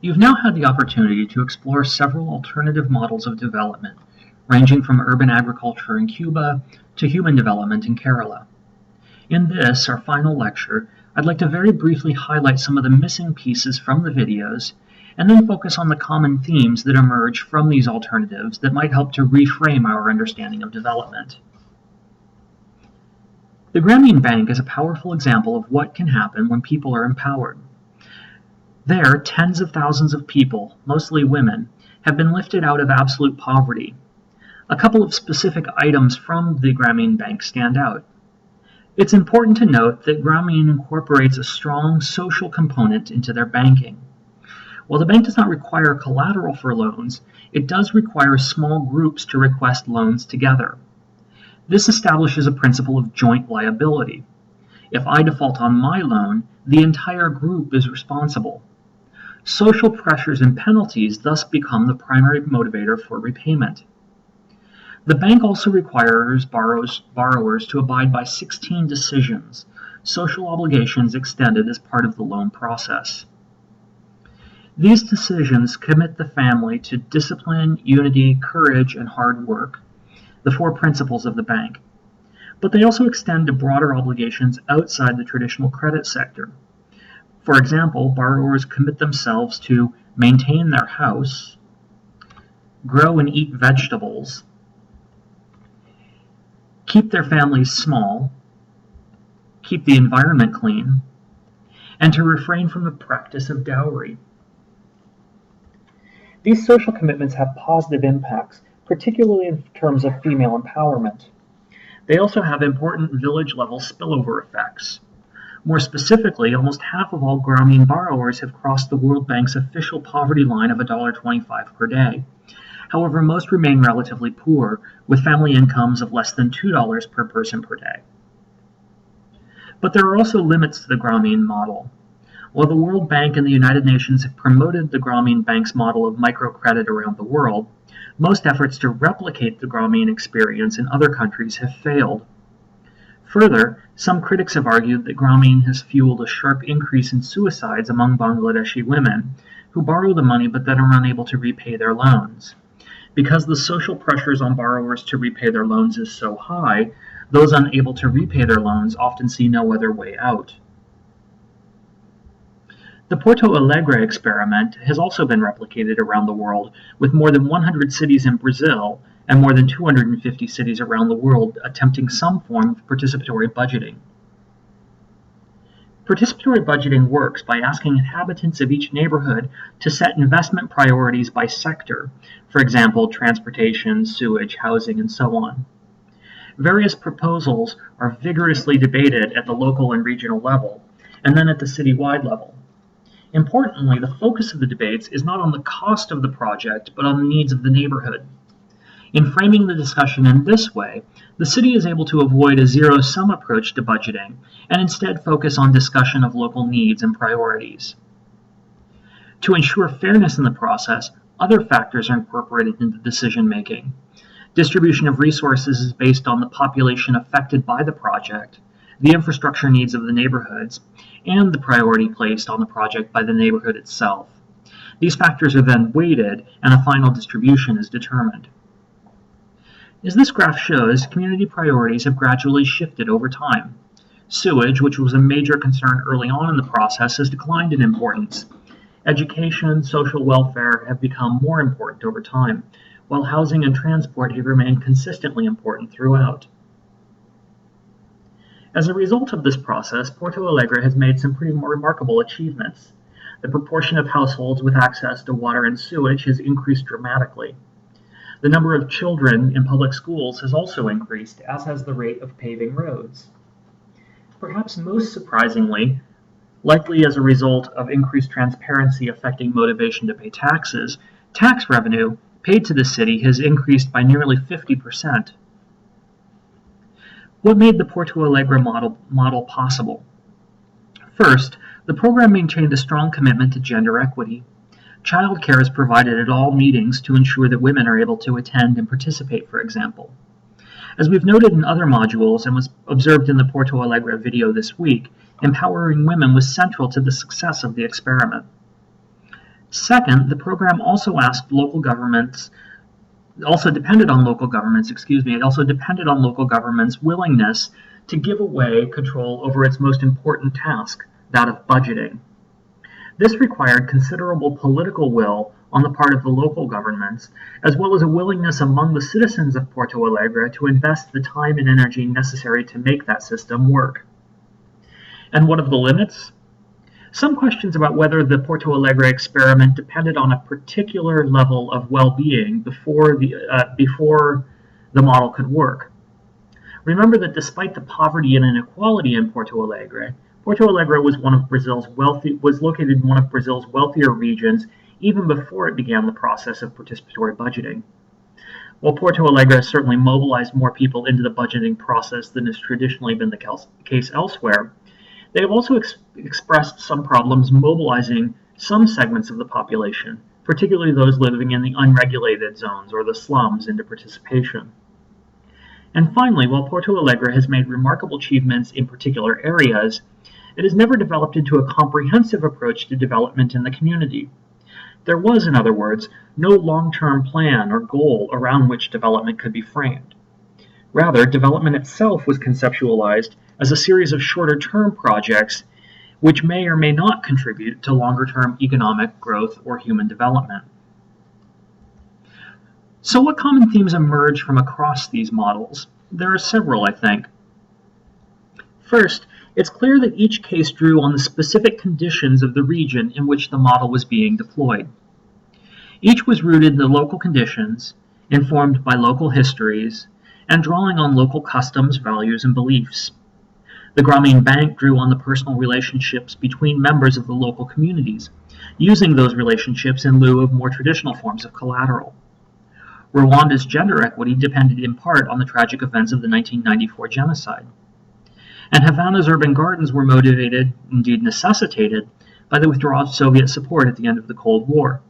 You've now had the opportunity to explore several alternative models of development, ranging from urban agriculture in Cuba to human development in Kerala. In this, our final lecture, I'd like to very briefly highlight some of the missing pieces from the videos, and then focus on the common themes that emerge from these alternatives that might help to reframe our understanding of development. The Grameen Bank is a powerful example of what can happen when people are empowered. There, tens of thousands of people, mostly women, have been lifted out of absolute poverty. A couple of specific items from the Grameen Bank stand out. It's important to note that Grameen incorporates a strong social component into their banking. While the bank does not require collateral for loans, it does require small groups to request loans together. This establishes a principle of joint liability. If I default on my loan, the entire group is responsible. Social pressures and penalties thus become the primary motivator for repayment. The bank also requires borrowers to abide by 16 decisions, social obligations extended as part of the loan process. These decisions commit the family to discipline, unity, courage, and hard work, the four principles of the bank. But they also extend to broader obligations outside the traditional credit sector. For example, borrowers commit themselves to maintain their house, grow and eat vegetables, keep their families small, keep the environment clean, and to refrain from the practice of dowry. These social commitments have positive impacts, particularly in terms of female empowerment. They also have important village-level spillover effects. More specifically, almost half of all Grameen borrowers have crossed the World Bank's official poverty line of $1.25 per day. However, most remain relatively poor, with family incomes of less than $2 per person per day. But there are also limits to the Grameen model. While the World Bank and the United Nations have promoted the Grameen Bank's model of microcredit around the world, most efforts to replicate the Grameen experience in other countries have failed. Further, some critics have argued that Grameen has fueled a sharp increase in suicides among Bangladeshi women, who borrow the money but then are unable to repay their loans. Because the social pressures on borrowers to repay their loans is so high, those unable to repay their loans often see no other way out. The Porto Alegre experiment has also been replicated around the world, with more than 100 cities in Brazil and more than 250 cities around the world attempting some form of participatory budgeting. Participatory budgeting works by asking inhabitants of each neighborhood to set investment priorities by sector, for example, transportation, sewage, housing, and so on. Various proposals are vigorously debated at the local and regional level, and then at the citywide level. Importantly, the focus of the debates is not on the cost of the project, but on the needs of the neighborhood. In framing the discussion in this way, the city is able to avoid a zero-sum approach to budgeting and instead focus on discussion of local needs and priorities. To ensure fairness in the process, other factors are incorporated into decision-making. Distribution of resources is based on the population affected by the project, the infrastructure needs of the neighborhoods, and the priority placed on the project by the neighborhood itself. These factors are then weighted, and a final distribution is determined. As this graph shows, community priorities have gradually shifted over time. Sewage, which was a major concern early on in the process, has declined in importance. Education, social welfare have become more important over time, while housing and transport have remained consistently important throughout. As a result of this process, Porto Alegre has made some pretty remarkable achievements. The proportion of households with access to water and sewage has increased dramatically. The number of children in public schools has also increased, as has the rate of paving roads. Perhaps most surprisingly, likely as a result of increased transparency affecting motivation to pay taxes, tax revenue paid to the city has increased by nearly 50%. What made the Porto Alegre model possible? First, the program maintained a strong commitment to gender equity. Childcare is provided at all meetings to ensure that women are able to attend and participate, for example. As we've noted in other modules and was observed in the Porto Alegre video this week, empowering women was central to the success of the experiment. Second, the program also depended on local governments, it also depended on local governments' willingness to give away control over its most important task, that of budgeting. This required considerable political will on the part of the local governments, as well as a willingness among the citizens of Porto Alegre to invest the time and energy necessary to make that system work. And what of the limits? Some questions about whether the Porto Alegre experiment depended on a particular level of well-being before the model could work. Remember that despite the poverty and inequality in Porto Alegre was located in one of Brazil's wealthier regions even before it began the process of participatory budgeting. While Porto Alegre has certainly mobilized more people into the budgeting process than has traditionally been the case elsewhere, they have also expressed some problems mobilizing some segments of the population, particularly those living in the unregulated zones or the slums, into participation. And finally, while Porto Alegre has made remarkable achievements in particular areas, it has never developed into a comprehensive approach to development in the community. There was, in other words, no long-term plan or goal around which development could be framed. Rather, development itself was conceptualized as a series of shorter-term projects which may or may not contribute to longer-term economic growth or human development. So what common themes emerge from across these models? There are several, I think. First, it's clear that each case drew on the specific conditions of the region in which the model was being deployed. Each was rooted in the local conditions, informed by local histories, and drawing on local customs, values, and beliefs. The Grameen Bank drew on the personal relationships between members of the local communities, using those relationships in lieu of more traditional forms of collateral. Rwanda's gender equity depended in part on the tragic events of the 1994 genocide. And Havana's urban gardens were motivated, indeed necessitated, by the withdrawal of Soviet support at the end of the Cold War.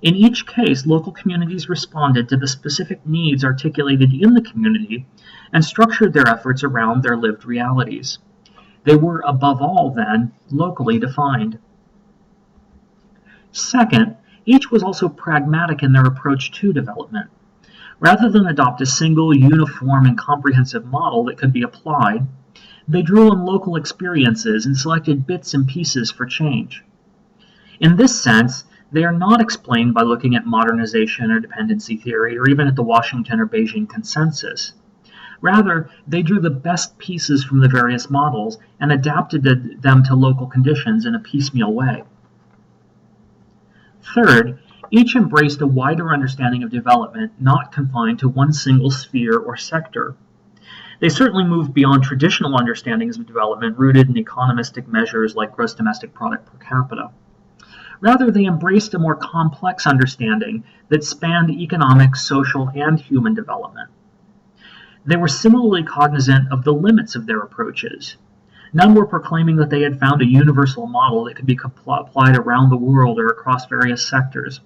In each case, local communities responded to the specific needs articulated in the community and structured their efforts around their lived realities. They were, above all, then, locally defined. Second, each was also pragmatic in their approach to development. Rather than adopt a single, uniform, and comprehensive model that could be applied, they drew on local experiences and selected bits and pieces for change. In this sense, they are not explained by looking at modernization or dependency theory or even at the Washington or Beijing consensus. Rather, they drew the best pieces from the various models and adapted them to local conditions in a piecemeal way. Third, each embraced a wider understanding of development, not confined to one single sphere or sector. They certainly moved beyond traditional understandings of development rooted in economistic measures like gross domestic product per capita. Rather, they embraced a more complex understanding that spanned economic, social, and human development. They were similarly cognizant of the limits of their approaches. None were proclaiming that they had found a universal model that could be applied around the world or across various sectors.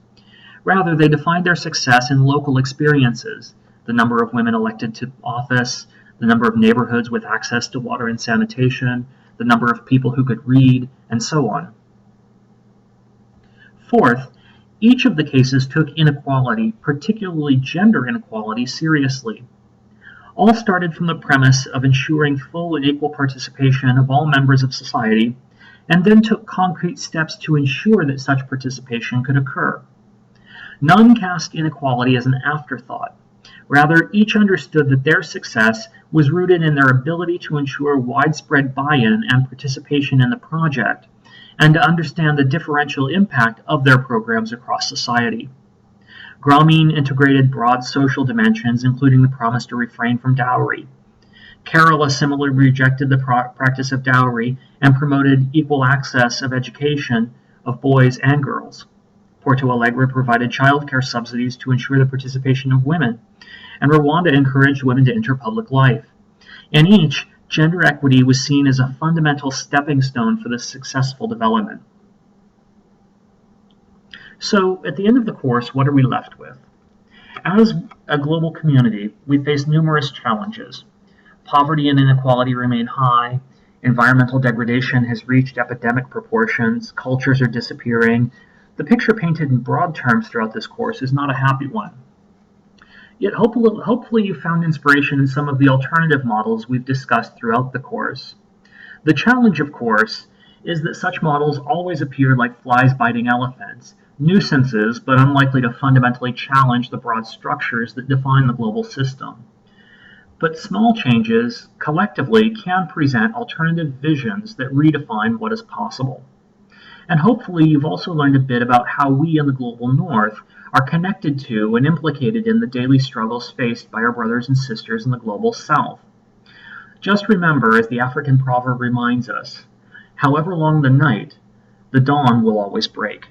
Rather, they defined their success in local experiences, the number of women elected to office, the number of neighborhoods with access to water and sanitation, the number of people who could read, and so on. Fourth, each of the cases took inequality, particularly gender inequality, seriously. All started from the premise of ensuring full and equal participation of all members of society, and then took concrete steps to ensure that such participation could occur. None cast inequality as an afterthought. Rather, each understood that their success was rooted in their ability to ensure widespread buy-in and participation in the project, and to understand the differential impact of their programs across society. Grameen integrated broad social dimensions, including the promise to refrain from dowry. Kerala similarly rejected the practice of dowry and promoted equal access of education of boys and girls. Porto Alegre provided childcare subsidies to ensure the participation of women, and Rwanda encouraged women to enter public life. In each, gender equity was seen as a fundamental stepping stone for this successful development. So, at the end of the course, what are we left with? As a global community, we face numerous challenges. Poverty and inequality remain high, environmental degradation has reached epidemic proportions, cultures are disappearing, The picture painted in broad terms throughout this course is not a happy one. Yet hopefully you found inspiration in some of the alternative models we've discussed throughout the course. The challenge, of course, is that such models always appear like flies biting elephants, nuisances but unlikely to fundamentally challenge the broad structures that define the global system. But small changes, collectively, can present alternative visions that redefine what is possible. And hopefully you've also learned a bit about how we in the global north are connected to and implicated in the daily struggles faced by our brothers and sisters in the global south. Just remember, as the African proverb reminds us, however long the night, the dawn will always break.